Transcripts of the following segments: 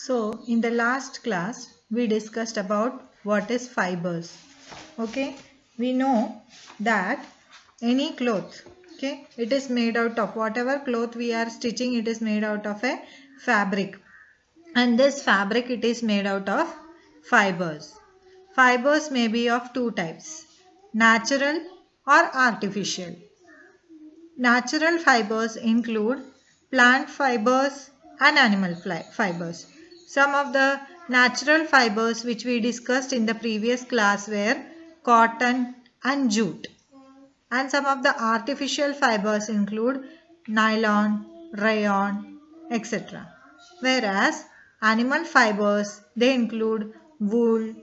So in the last class we discussed about what is fibers. Okay, we know that any cloth, okay, it is made out of whatever cloth we are stitching, it is made out of a fabric, and this fabric it is made out of fibers. Fibers may be of two types, natural or artificial. Natural fibers include plant fibers and animal fibers. Some of the natural fibers which we discussed in the previous class were cotton and jute. And some of the artificial fibers include nylon, rayon, etc. Whereas animal fibers, they include wool,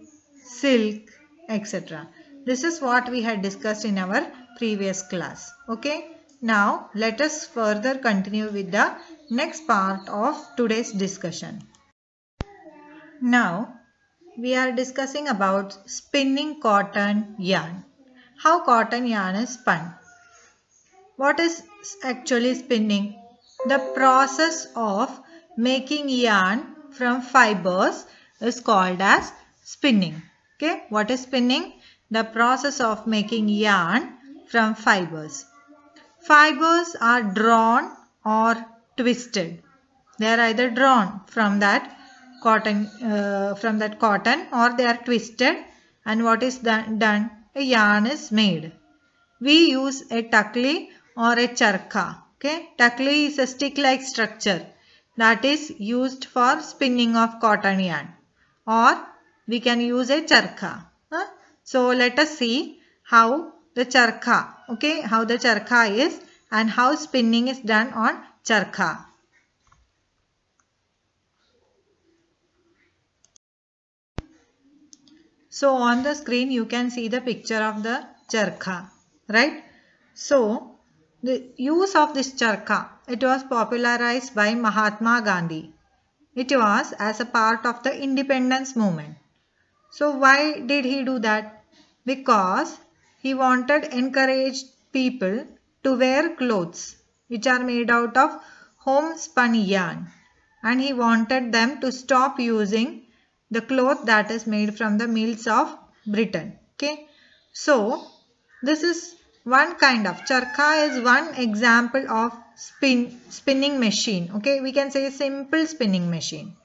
silk, etc. This is what we had discussed in our previous class. Okay. Now let us further continue with the next part of today's discussion. Now we are discussing about spinning cotton yarn. How cotton yarn is spun. What is actually spinning? The process of making yarn from fibers is called as spinning. Okay, what is spinning? The process of making yarn from fibers. Fibers are drawn or twisted. They are either drawn from that cotton, or they are twisted. And what is done? A yarn is made. We use a takli or a charkha. Okay, takli is a stick-like structure that is used for spinning of cotton yarn, or we can use a charkha. So let us see how the charkha, okay, how the charkha is and how spinning is done on charkha. So on the screen you can see the picture of the charkha, right? So the use of this charkha, it was popularized by Mahatma Gandhi. It was as a part of the independence movement. So why did he do that? Because he wanted to encourage people to wear clothes which are made out of homespun yarn, and he wanted them to stop using the cloth that is made from the mills of Britain. Okay, so this is one kind of charkha is one example of spinning machine. Okay, we can say simple spinning machine.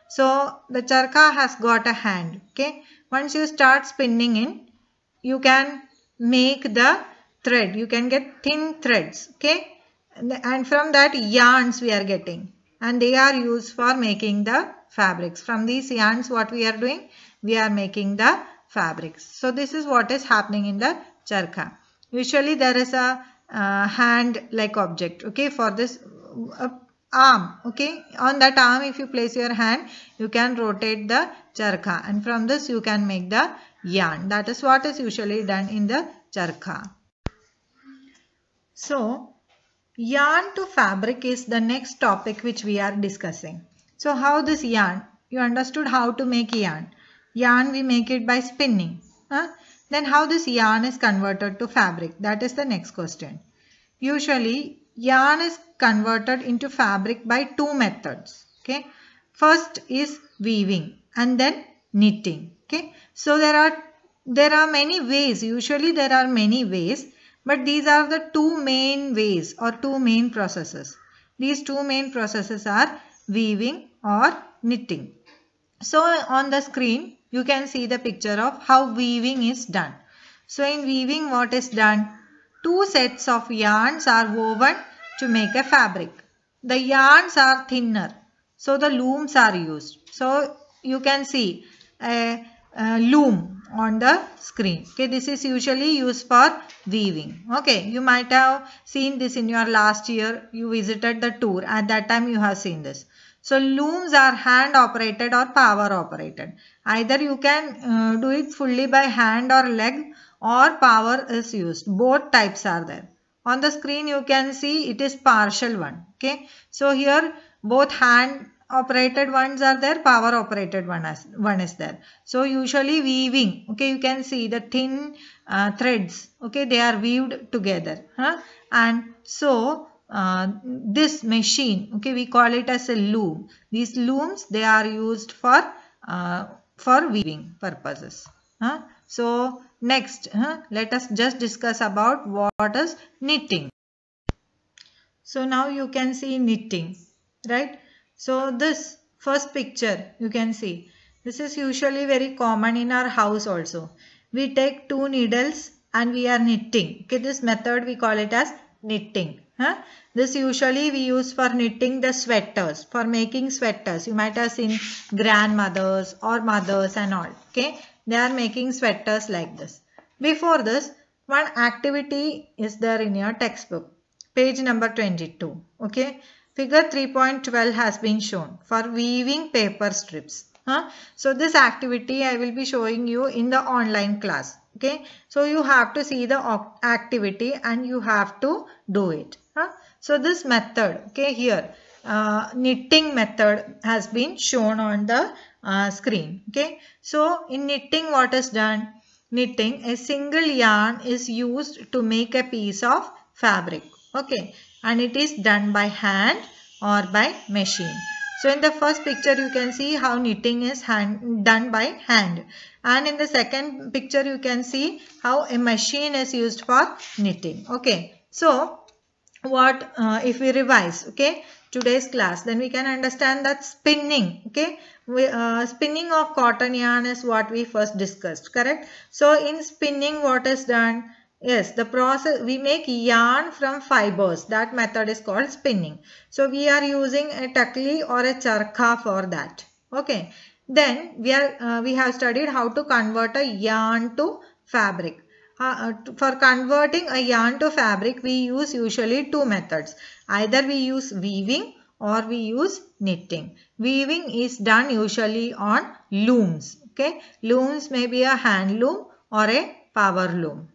So the charkha has got a hand. Okay, once you start spinning in, you can make the thread. You can get thin threads. Okay, and from that yarns we are getting, and they are used for making the fabrics. From these yarns, what we are doing? We are making the fabrics. So this is what is happening in the charkha. Usually there is a hand like object. Okay, for this arm. Okay, on that arm if you place your hand, you can rotate the charkha, and from this you can make the yarn. That is what is usually done in the charkha. So yarn to fabric is the next topic which we are discussing. So how this yarn? You understood how to make yarn. Yarn we make it by spinning. Then how this yarn is converted to fabric? That is the next question. Usually yarn is converted into fabric by two methods. Okay. First is weaving and then knitting. Okay. So there are many ways. Usually there are many ways, but these are the two main ways or two main processes. These two main processes are weaving or knitting. So on the screen you can see the picture of how weaving is done. So in weaving, what is done? Two sets of yarns are woven to make a fabric. The yarns are thinner, so the looms are used. So you can see a loom on the screen. Okay, this is usually used for weaving. Okay, you might have seen this in your last year. You visited the tour. At that time you have seen this. So looms are hand operated or power operated. Either you can do it fully by hand or leg, or power is used. Both types are there. On the screen you can see it is partial one. Okay, so here both hand operated ones are there, power operated one is there. So usually weaving, okay, you can see the thin threads, okay, they are weaved together, and so this machine, okay, we call it as a loom. These looms, they are used for weaving purposes. So next, let us just discuss about what is knitting. So now you can see knitting, right? So this first picture you can see, this is usually very common in our house also. We take two needles and we are knitting. Okay, this method we call it as knitting. This usually we use for knitting the sweaters, for making sweaters. You might have seen grandmothers or mothers and all. Okay, they are making sweaters like this. Before this, one activity is there in your textbook. Page number 22. Okay. Figure 3.12 has been shown for weaving paper strips. So this activity I will be showing you in the online class. Okay. So you have to see the activity and you have to do it. So this method, okay, here knitting method has been shown on the screen. Okay. So in knitting, what is done? Knitting, a single yarn is used to make a piece of fabric. Okay, and it is done by hand or by machine. So in the first picture you can see how knitting is done by hand, and in the second picture you can see how a machine is used for knitting. Okay, so what if we revise, okay, today's class, then we can understand that spinning, okay, spinning of cotton yarn is what we first discussed, correct? So in spinning, what is done? Yes, the process, we make yarn from fibers. That method is called spinning. So we are using a takli or a charkha for that. Okay. Then we have studied how to convert a yarn to fabric. For converting a yarn to fabric, we use usually two methods. Either we use weaving or we use knitting. Weaving is done usually on looms. Okay. Looms may be a hand loom or a power loom.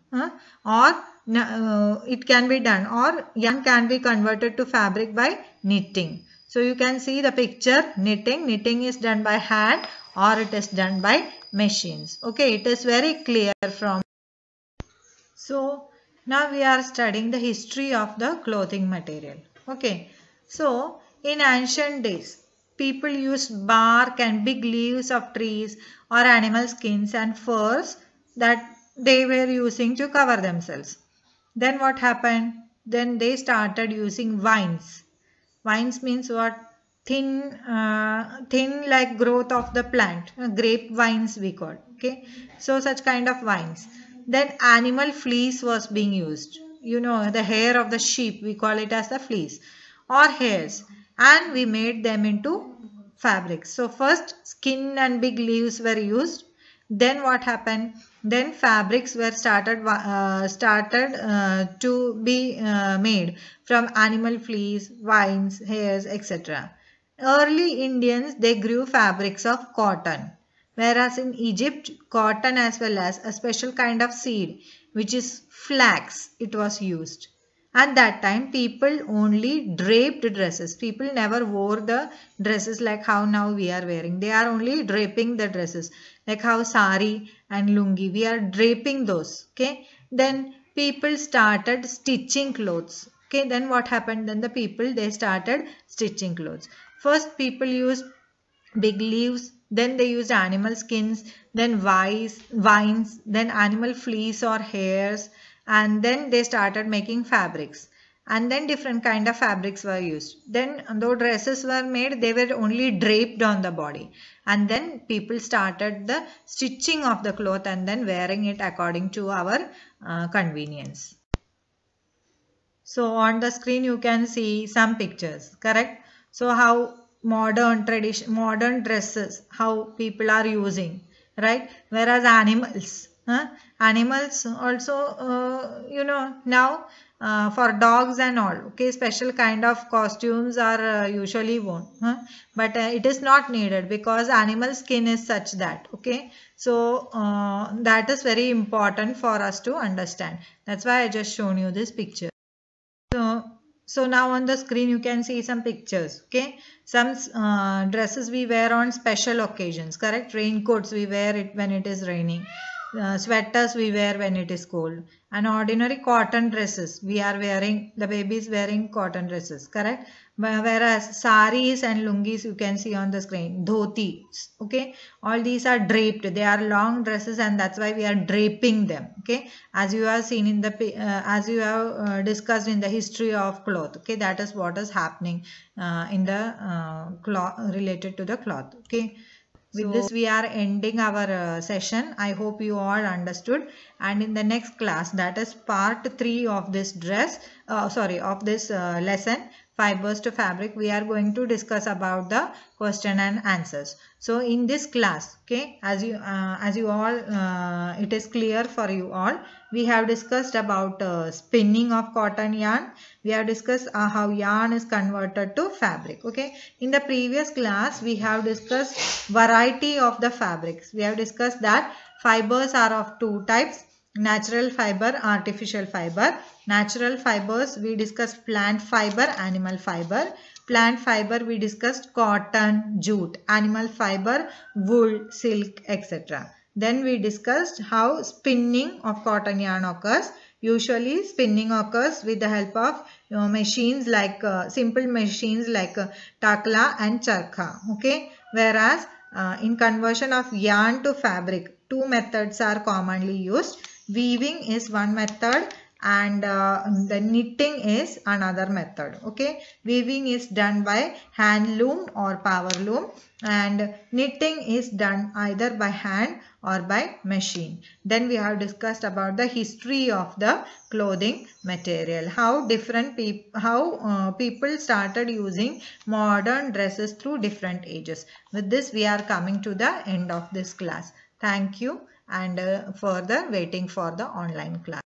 It can be done, or yarn can be converted to fabric by knitting. So you can see the picture, knitting. Knitting is done by hand or it is done by machines. Okay, it is very clear from. So now we are studying the history of the clothing material. Okay, so in ancient days, people used bark and big leaves of trees or animal skins and furs that they were using to cover themselves. Then what happened? Then they started using vines. Vines means what? Thin like growth of the plant. Grape vines we call. Okay. So such kind of vines. Then animal fleece was being used. You know, the hair of the sheep, we call it as the fleece or hairs. And we made them into fabrics. So first skin and big leaves were used. Then what happened? Then fabrics were started to be made from animal fleece, vines, hairs, etc. Early Indians, they grew fabrics of cotton, whereas in Egypt, cotton as well as a special kind of seed, which is flax, it was used. At that time, people only draped dresses. People never wore the dresses like how now we are wearing. They are only draping the dresses. Like how sari and lungi, we are draping those. Okay. Then people started stitching clothes. Okay. Then what happened? Then the people, they started stitching clothes. First, people used big leaves. Then they used animal skins. Then vines. Then animal fleece or hairs. And then they started making fabrics, and then different kind of fabrics were used. Then though dresses were made, they were only draped on the body, and then people started the stitching of the cloth and then wearing it according to our convenience. So on the screen you can see some pictures, correct? So how modern dresses, how people are using, right? Whereas animals also, you know, now for dogs and all, okay, special kind of costumes are usually worn, but it is not needed because animal skin is such that, okay, so that is very important for us to understand. That's why I just shown you this picture. So now on the screen you can see some pictures, okay. Some dresses we wear on special occasions, correct? Raincoats we wear it when it is raining. sweaters we wear when it is cold, and ordinary cotton dresses we are wearing, the baby is wearing cotton dresses, correct? Whereas saris and lungis you can see on the screen, dhoti, okay, all these are draped, they are long dresses, and that's why we are draping them, okay, as you have seen in the as you have discussed in the history of cloth, okay, that is what is happening in the cloth, related to the cloth, okay. With this, we are ending our session. I hope you all understood. And in the next class, that is part 3 of this of this lesson, fibers to fabric, we are going to discuss about the question and answers. So in this class, okay, as you all, it is clear for you all, we have discussed about spinning of cotton yarn. We have discussed how yarn is converted to fabric, okay. In the previous class, we have discussed variety of the fabrics. We have discussed that fibers are of 2 types, natural fiber, artificial fiber. Natural fibers, we discussed plant fiber, animal fiber. Plant fiber, we discussed cotton, jute. Animal fiber, wool, silk, etc. Then we discussed how spinning of cotton yarn occurs. Usually spinning occurs with the help of machines like simple machines like takla and charkha, okay. Whereas in conversion of yarn to fabric, 2 methods are commonly used. Weaving is one method, and the knitting is another method, okay. Weaving is done by hand loom or power loom, and knitting is done either by hand or by machine. Then we have discussed about the history of the clothing material, how different people started using modern dresses through different ages. With this, we are coming to the end of this class. Thank you, and further waiting for the online class.